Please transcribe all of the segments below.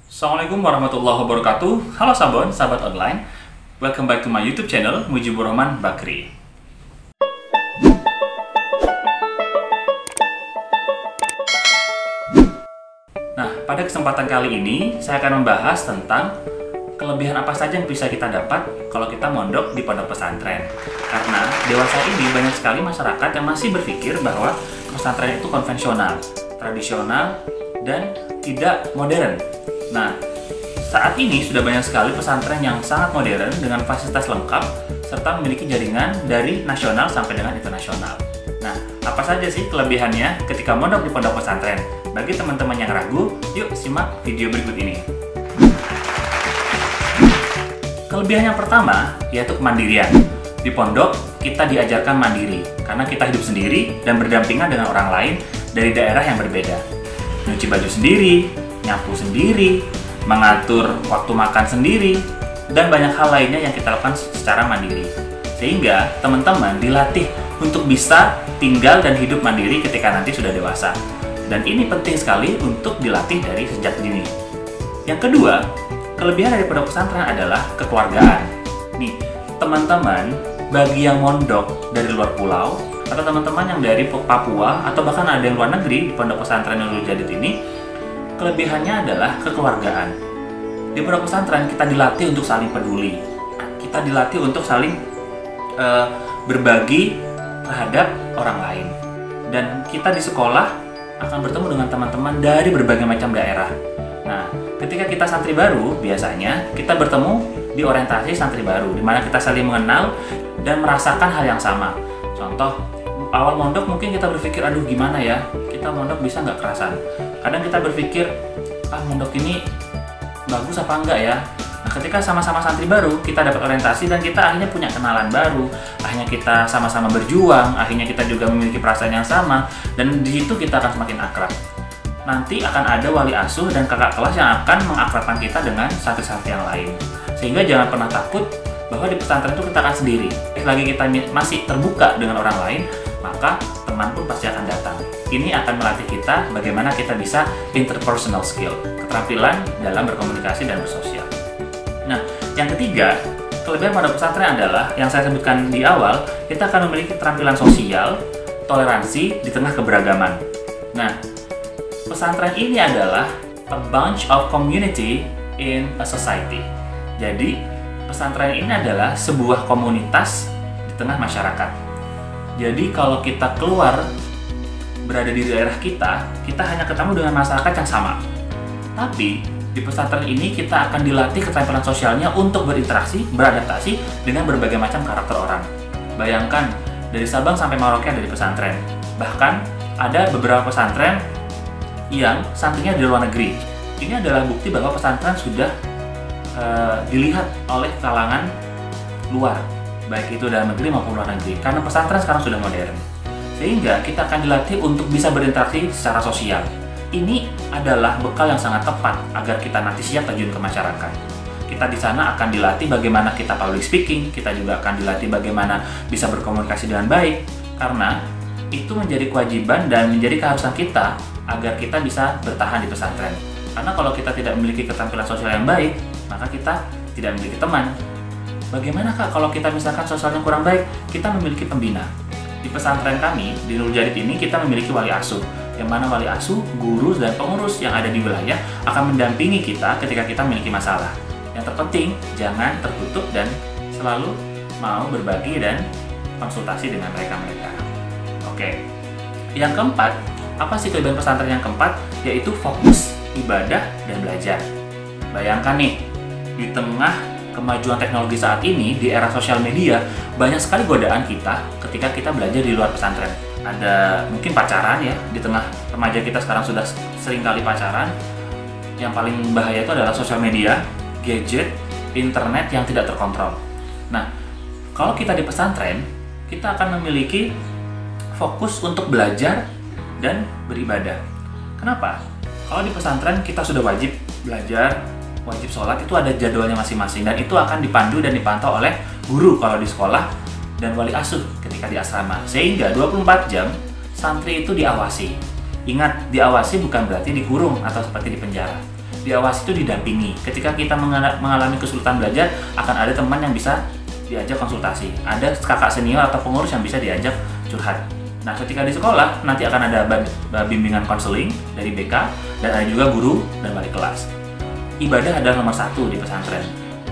Assalamualaikum warahmatullahi wabarakatuh. Halo Sabon, sahabat online. Welcome back to my YouTube channel, Mujibur Rahman Bakri. Nah, pada kesempatan kali ini saya akan membahas tentang kelebihan apa saja yang bisa kita dapat kalau kita mondok di pondok pesantren. Karena dewasa ini banyak sekali masyarakat yang masih berpikir bahwa pesantren itu konvensional, tradisional, dan tidak modern. Nah, saat ini sudah banyak sekali pesantren yang sangat modern dengan fasilitas lengkap serta memiliki jaringan dari nasional sampai dengan internasional. Nah, apa saja sih kelebihannya ketika mondok di pondok pesantren? Bagi teman-teman yang ragu, yuk simak video berikut ini. Kelebihan yang pertama yaitu kemandirian. Di pondok kita diajarkan mandiri karena kita hidup sendiri dan berdampingan dengan orang lain dari daerah yang berbeda. Nyuci baju sendiri, nyapu sendiri, mengatur waktu makan sendiri, dan banyak hal lainnya yang kita lakukan secara mandiri. Sehingga teman-teman dilatih untuk bisa tinggal dan hidup mandiri ketika nanti sudah dewasa. Dan ini penting sekali untuk dilatih dari sejak dini. Yang kedua, kelebihan dari pondok pesantren adalah kekeluargaan. Nih, teman-teman bagi yang mondok dari luar pulau atau teman-teman yang dari Papua atau bahkan ada yang luar negeri di pondok pesantren Nurul Jadid ini, kelebihannya adalah kekeluargaan. Di pondok pesantren kita dilatih untuk saling peduli. Kita dilatih untuk saling berbagi terhadap orang lain. Dan kita di sekolah akan bertemu dengan teman-teman dari berbagai macam daerah. Nah, ketika kita santri baru, biasanya kita bertemu di orientasi santri baru, di mana kita saling mengenal dan merasakan hal yang sama. Contoh, awal mondok mungkin kita berpikir, aduh gimana ya, kita mondok bisa nggak kerasan. Kadang kita berpikir, mondok ini bagus apa enggak ya. Nah, ketika sama-sama santri baru, kita dapat orientasi dan kita akhirnya punya kenalan baru. Akhirnya kita sama-sama berjuang, akhirnya kita juga memiliki perasaan yang sama, dan di situ kita akan semakin akrab. Nanti akan ada wali asuh dan kakak kelas yang akan mengakrabkan kita dengan santri-santri yang lain. Sehingga jangan pernah takut bahwa di pesantren itu kita akan sendiri. Selagi kita masih terbuka dengan orang lain, maka teman pun pasti akan datang. Ini akan melatih kita bagaimana kita bisa interpersonal skill, keterampilan dalam berkomunikasi dan bersosial. Nah, yang ketiga, kelebihan pondok pesantren adalah yang saya sebutkan di awal, kita akan memiliki keterampilan sosial, toleransi di tengah keberagaman. Nah, pesantren ini adalah a bunch of community in a society. Jadi, pesantren ini adalah sebuah komunitas di tengah masyarakat. Jadi kalau kita keluar, berada di daerah kita hanya ketemu dengan masyarakat yang sama. Tapi di pesantren ini kita akan dilatih keterampilan sosialnya untuk berinteraksi, beradaptasi dengan berbagai macam karakter orang. Bayangkan, dari Sabang sampai Merauke ada di pesantren. Bahkan ada beberapa pesantren yang santrinya dari luar negeri. Ini adalah bukti bahwa pesantren sudah dilihat oleh kalangan luar, baik itu dalam negeri maupun luar negeri, karena pesantren sekarang sudah modern. Sehingga kita akan dilatih untuk bisa berinteraksi secara sosial. Ini adalah bekal yang sangat tepat agar kita nanti siap terjun ke masyarakat. Kita di sana akan dilatih bagaimana kita public speaking, kita juga akan dilatih bagaimana bisa berkomunikasi dengan baik, karena itu menjadi kewajiban dan menjadi keharusan kita agar kita bisa bertahan di pesantren. Karena kalau kita tidak memiliki keterampilan sosial yang baik, maka kita tidak memiliki teman. Bagaimana Kak kalau kita misalkan sosialnya kurang baik? Kita memiliki pembina. Di pesantren kami, di Nurul Jadid ini kita memiliki wali asuh, yang mana wali asuh, guru, dan pengurus yang ada di wilayah akan mendampingi kita ketika kita memiliki masalah. Yang terpenting, jangan tertutup dan selalu mau berbagi dan konsultasi dengan mereka-mereka. Oke. Yang keempat, apa sih kelebihan pesantren yang keempat? Yaitu fokus, ibadah, dan belajar. Bayangkan nih, di tengah kemajuan teknologi saat ini, di era sosial media, banyak sekali godaan kita ketika kita belajar di luar pesantren. Ada mungkin pacaran ya, di tengah remaja kita sekarang sudah sering kali pacaran. Yang paling bahaya itu adalah sosial media, gadget, internet yang tidak terkontrol. Nah, kalau kita di pesantren, kita akan memiliki fokus untuk belajar dan beribadah. Kenapa? Kalau di pesantren kita sudah wajib belajar, wajib sholat, itu ada jadwalnya masing-masing, dan itu akan dipandu dan dipantau oleh guru kalau di sekolah dan wali asuh ketika di asrama. Sehingga 24 jam santri itu diawasi. Ingat, diawasi bukan berarti dikurung atau seperti di penjara. Diawasi itu didampingi. Ketika kita mengalami kesulitan belajar, akan ada teman yang bisa diajak konsultasi. Ada kakak senior atau pengurus yang bisa diajak curhat. Nah, ketika di sekolah, nanti akan ada bimbingan konseling dari BK, dan ada juga guru dan wali kelas. Ibadah adalah nomor 1 di pesantren.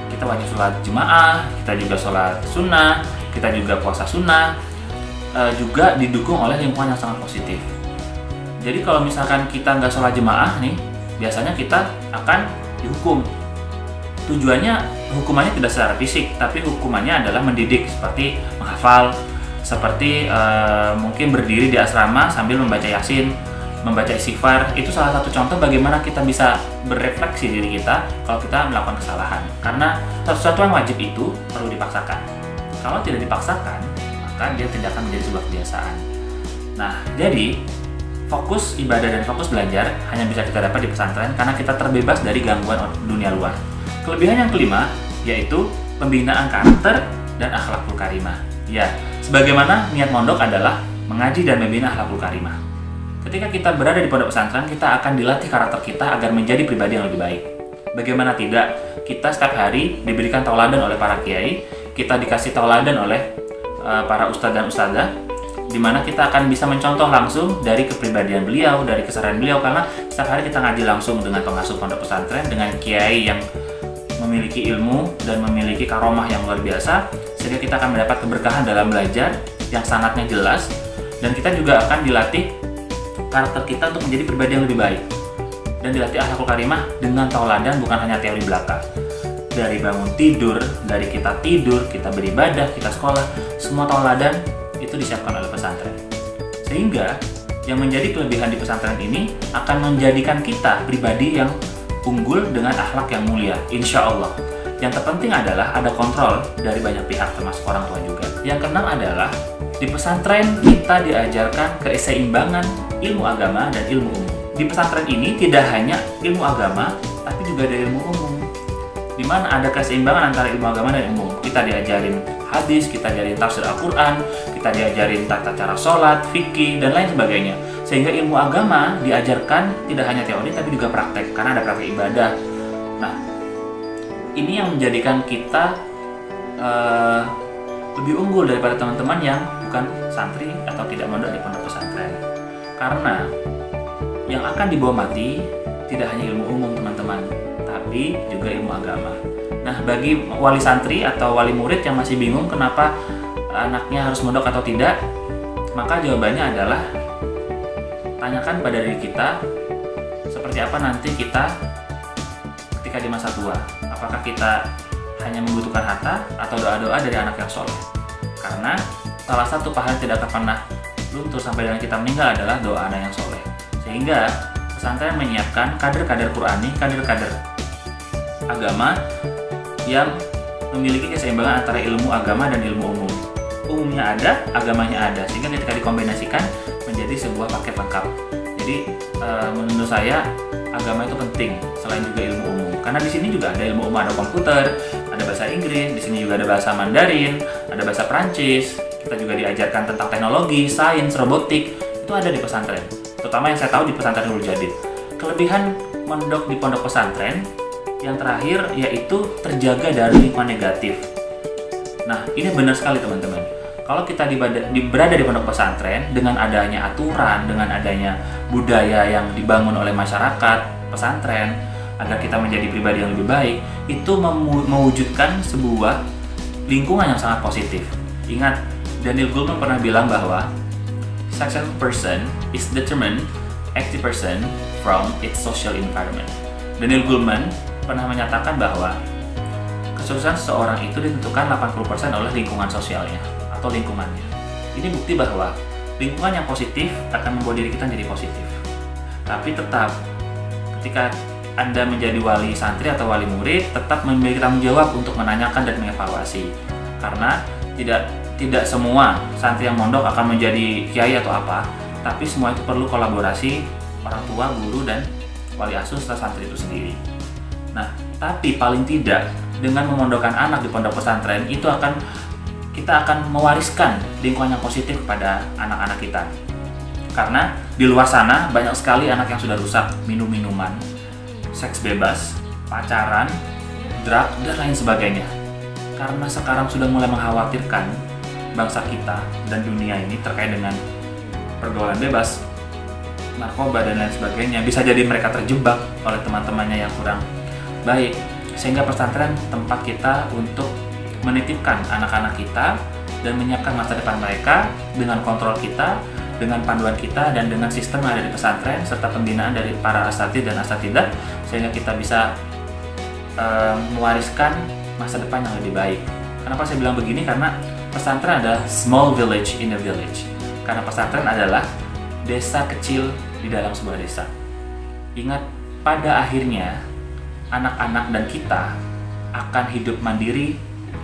Kita wajib sholat jemaah, kita juga sholat sunnah, kita juga puasa sunnah, juga didukung oleh lingkungan yang sangat positif. Jadi kalau misalkan kita nggak sholat jemaah nih, biasanya kita akan dihukum. Hukumannya tidak secara fisik, tapi hukumannya adalah mendidik, seperti menghafal, seperti mungkin berdiri di asrama sambil membaca yasin, membaca istighfar. Itu salah satu contoh bagaimana kita bisa berefleksi diri kita kalau kita melakukan kesalahan. Karena sesuatu yang wajib itu perlu dipaksakan. Kalau tidak dipaksakan, maka dia tidak akan menjadi sebuah kebiasaan. Nah, jadi fokus ibadah dan fokus belajar hanya bisa kita dapat di pesantren karena kita terbebas dari gangguan dunia luar. Kelebihan yang kelima yaitu pembinaan karakter dan akhlakul karimah. Ya, sebagaimana niat mondok adalah mengaji dan membina akhlakul karimah. Ketika kita berada di pondok pesantren, kita akan dilatih karakter kita agar menjadi pribadi yang lebih baik. Bagaimana tidak, kita setiap hari diberikan tauladan oleh para kiai, kita dikasih tauladan oleh para ustadz dan ustadzah, di mana kita akan bisa mencontoh langsung dari kepribadian beliau, dari keseharian beliau, karena setiap hari kita ngaji langsung dengan pengasuh pondok pesantren, dengan kiai yang memiliki ilmu dan memiliki karomah yang luar biasa, sehingga kita akan mendapat keberkahan dalam belajar yang sanatnya jelas, dan kita juga akan dilatih karakter kita untuk menjadi pribadi yang lebih baik, dan dilatih akhlakul karimah dengan tauladan, bukan hanya teori belaka. Dari bangun tidur, dari kita tidur, kita beribadah, kita sekolah, semua tauladan itu disiapkan oleh pesantren. Sehingga yang menjadi kelebihan di pesantren ini akan menjadikan kita pribadi yang unggul dengan akhlak yang mulia, insya Allah. Yang terpenting adalah ada kontrol dari banyak pihak, termasuk orang tua juga. Yang keenam adalah di pesantren kita diajarkan keseimbangan ilmu agama dan ilmu umum. Di pesantren ini tidak hanya ilmu agama, tapi juga ada ilmu umum, di mana ada keseimbangan antara ilmu agama dan ilmu umum. Kita diajarin hadis, kita diajarin tafsir Al-Quran, kita diajarin tata cara sholat, fikih, dan lain sebagainya. Sehingga ilmu agama diajarkan tidak hanya teori tapi juga praktek, karena ada praktek ibadah. Nah, ini yang menjadikan kita lebih unggul daripada teman-teman yang bukan santri atau tidak mondok di pondok pesantren. Karena yang akan dibawa mati tidak hanya ilmu umum teman-teman, tapi juga ilmu agama. Nah, bagi wali santri atau wali murid yang masih bingung kenapa anaknya harus mondok atau tidak, maka jawabannya adalah tanyakan pada diri kita seperti apa nanti kita ketika di masa tua. Apakah kita hanya membutuhkan harta atau doa-doa dari anak yang soleh? Karena salah satu pahala tidak akan pernah luntur sampai dengan kita meninggal adalah doa anak yang soleh. Sehingga pesantren menyiapkan kader-kader Qurani, kader-kader agama yang memiliki keseimbangan antara ilmu agama dan ilmu umum. Umumnya ada, agamanya ada, sehingga ketika dikombinasikan menjadi sebuah paket lengkap. Jadi menurut saya agama itu penting selain juga ilmu umum, karena di sini juga ada ilmu umum, ada komputer, ada bahasa Inggris, di sini juga ada bahasa Mandarin, ada bahasa Prancis. Kita juga diajarkan tentang teknologi, sains, robotik, itu ada di pesantren. Terutama yang saya tahu di pesantren Nurul Jadid. Kelebihan mondok di pondok pesantren yang terakhir yaitu terjaga dari lingkungan negatif. Nah, ini benar sekali teman-teman. Kalau kita berada di pondok pesantren dengan adanya aturan, dengan adanya budaya yang dibangun oleh masyarakat pesantren agar kita menjadi pribadi yang lebih baik, itu mewujudkan sebuah lingkungan yang sangat positif. Ingat, Daniel Goleman pernah bilang bahwa successful person is determined 80% from its social environment. Daniel Goleman pernah menyatakan bahwa kesuksesan seseorang itu ditentukan 80% oleh lingkungan sosialnya atau lingkungannya. Ini bukti bahwa lingkungan yang positif akan membuat diri kita menjadi positif. Tapi tetap, ketika Anda menjadi wali santri atau wali murid, tetap memiliki tanggung jawab untuk menanyakan dan mengevaluasi. Karena tidak semua santri yang mondok akan menjadi kiai atau apa, tapi semua itu perlu kolaborasi orang tua, guru, dan wali asuh serta santri itu sendiri. Nah, tapi paling tidak dengan memondokkan anak di pondok pesantren itu kita akan mewariskan lingkungan yang positif kepada anak-anak kita. Karena di luar sana banyak sekali anak yang sudah rusak, minum minuman, seks bebas, pacaran, drug, dan lain sebagainya. Karena sekarang sudah mulai mengkhawatirkan bangsa kita dan dunia ini terkait dengan pergaulan bebas, narkoba, dan lain sebagainya. Bisa jadi mereka terjebak oleh teman-temannya yang kurang baik. Sehingga pesantren tempat kita untuk menitipkan anak-anak kita dan menyiapkan masa depan mereka dengan kontrol kita, dengan panduan kita, dan dengan sistem yang ada di pesantren serta pembinaan dari para asatidz dan asatidzah, sehingga kita bisa mewariskan masa depan yang lebih baik. Kenapa saya bilang begini? Karena pesantren adalah small village in a village. Karena pesantren adalah desa kecil di dalam sebuah desa. Ingat, pada akhirnya anak-anak dan kita akan hidup mandiri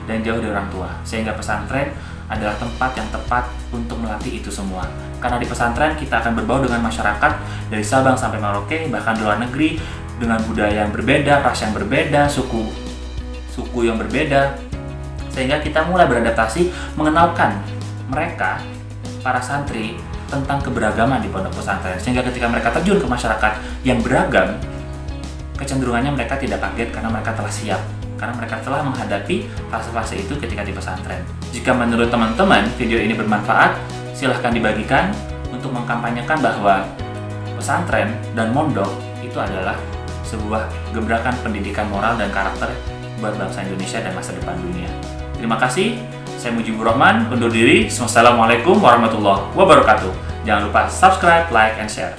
dan jauh dari orang tua. Sehingga pesantren adalah tempat yang tepat untuk melatih itu semua. Karena di pesantren kita akan berbaur dengan masyarakat dari Sabang sampai Merauke, bahkan di luar negeri, dengan budaya yang berbeda, ras yang berbeda, suku yang berbeda, sehingga kita mulai beradaptasi mengenalkan mereka, para santri, tentang keberagaman di pondok pesantren. Sehingga ketika mereka terjun ke masyarakat yang beragam, kecenderungannya mereka tidak kaget karena mereka telah siap, karena mereka telah menghadapi fase-fase itu ketika di pesantren. Jika menurut teman-teman video ini bermanfaat, silahkan dibagikan untuk mengkampanyekan bahwa pesantren dan mondok itu adalah sebuah gebrakan pendidikan moral dan karakter buat bangsa Indonesia dan masa depan dunia. Terima kasih, saya Mujibur Rahman, undur diri. Wassalamualaikum warahmatullahi wabarakatuh. Jangan lupa subscribe, like, and share.